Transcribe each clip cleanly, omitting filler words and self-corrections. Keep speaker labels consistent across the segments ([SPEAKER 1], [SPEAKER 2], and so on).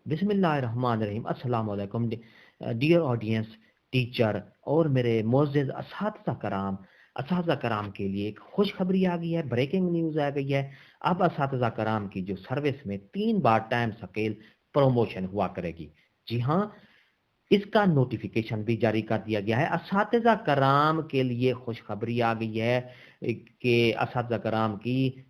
[SPEAKER 1] बिस्मिल्लाहिर्रहमानिर्रहीम। अस्सलाम वालेकुम डियर ऑडियंस, टीचर और मेरे मोअज़्ज़िज़ असातिज़ा कराम के लिए एक खुशखबरी आ गई है, ब्रेकिंग न्यूज़ आ गई है। अब असातिज़ा कराम की जो सर्विस में 3 बार टाइम स्केल प्रमोशन हुआ करेगी। जी हाँ, इसका नोटिफिकेशन भी जारी कर दिया गया है। असातिज़ा कराम के लिए खुशखबरी आ गई है कि असातिज़ा कराम की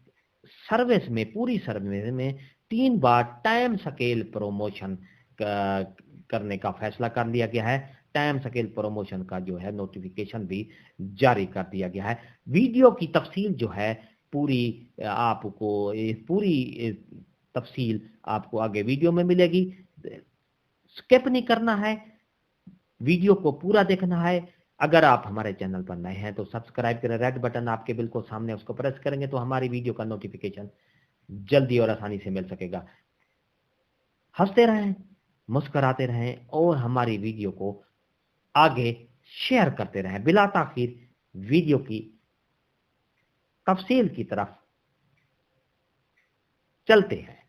[SPEAKER 1] सर्विस में, पूरी सर्विस में 3 बार टाइम स्केल प्रमोशन करने का फैसला कर लिया गया है। टाइम स्केल प्रमोशन का जो है नोटिफिकेशन भी जारी कर दिया गया है। वीडियो की तफसील जो है पूरी आपको पूरी तफसील आपको आगे वीडियो में मिलेगी। स्किप नहीं करना है, वीडियो को पूरा देखना है। अगर आप हमारे चैनल पर नए हैं तो सब्सक्राइब करें, रेड बटन आपके बिल्कुल सामने, उसको प्रेस करेंगे तो हमारी वीडियो का नोटिफिकेशन जल्दी और आसानी से मिल सकेगा। हंसते रहें, मुस्कुराते रहें और हमारी वीडियो को आगे शेयर करते रहें। बिला ताखीर वीडियो की तफसील की तरफ चलते हैं।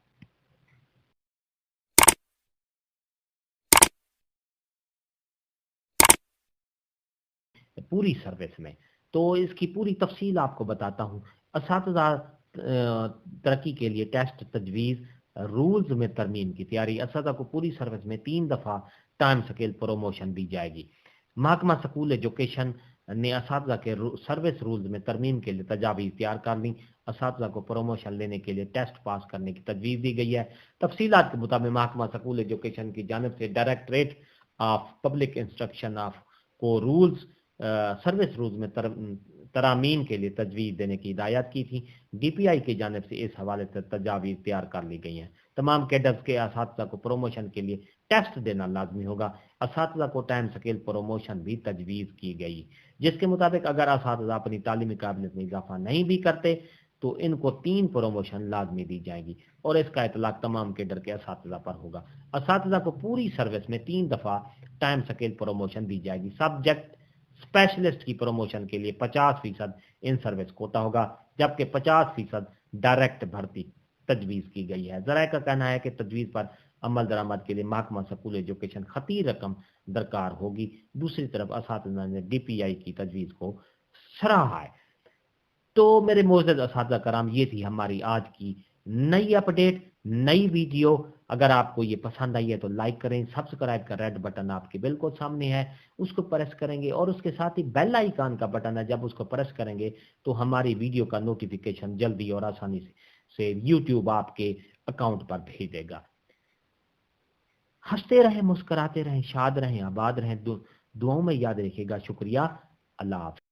[SPEAKER 1] पूरी सर्विस में तो इसकी पूरी तफसील आपको बताता हूँ। असातिज़ा तरक्की के लिए टेस्ट तजवीज़ रूल्स में तरमीम की तैयारी। असातिज़ा को पूरी सर्विस में 3 दफ़ा टाइम स्केल प्रमोशन दी जाएगी। महकमा स्कूल एजुकेशन ने असातिज़ा के सर्विस रूल्स में तरमीम के लिए तजावीज़ तैयार कर ली। असातिज़ा को प्रमोशन लेने के लिए टेस्ट पास करने की तजवीज़ दी गई है। तफसीलात के मुताबिक महकमा स्कूल एजुकेशन की जानिब से directorate of public instruction of को रूल्स सर्विस रूल्स में तरामीम के लिए तजवीज़ देने की हिदायत की थी। डीपीआई की जानिब से इस हवाले से तजावीज़ तैयार कर ली गई हैं। तमाम कैडर्स के असातिज़ा को प्रमोशन के लिए टेस्ट देना लाजमी होगा। असातिज़ा को टाइम स्केल प्रमोशन भी तजवीज़ की गई, जिसके मुताबिक अगर असातिज़ा अपनी तालीमी काबिलियत में इजाफा नहीं भी करते तो इनको 3 प्रमोशन लाजमी दी जाएगी और इसका इतलाक तमाम कैडर के असातिज़ा पर होगा। असातिज़ा को पूरी सर्विस में 3 दफ़ा टाइम स्केल प्रमोशन दी जाएगी। सब्जेक्ट स्पेशलिस्ट की प्रमोशन के लिए 50% इन सर्विस कोटा होगा, जबकि 50% डायरेक्ट भर्ती तजवीज़ की गई है। जराये का कहना है कि तजवीज़ पर अमल दरामद के लिए महकमा स्कूल एजुकेशन खतीर रकम दरकार होगी। दूसरी तरफ असातिज़ा ने डीपीआई की तजवीज़ को सराहा है। तो मेरे मोअज़्ज़ज़ असातिज़ा कराम, ये थी हमारी आज की नई अपडेट, नई वीडियो। अगर आपको ये पसंद आई है तो लाइक करें, सब्सक्राइब का रेड बटन आपके बिल्कुल सामने है, उसको प्रेस करेंगे और उसके साथ ही बेल आइकन का बटन है, जब उसको प्रेस करेंगे तो हमारी वीडियो का नोटिफिकेशन जल्दी और आसानी से यूट्यूब आपके अकाउंट पर भेज देगा। हंसते रहें, मुस्कुराते रहें, शाद रहें, आबाद रहें, दुआओं में याद रखिएगा। शुक्रिया। अल्लाह हाफ़िज़।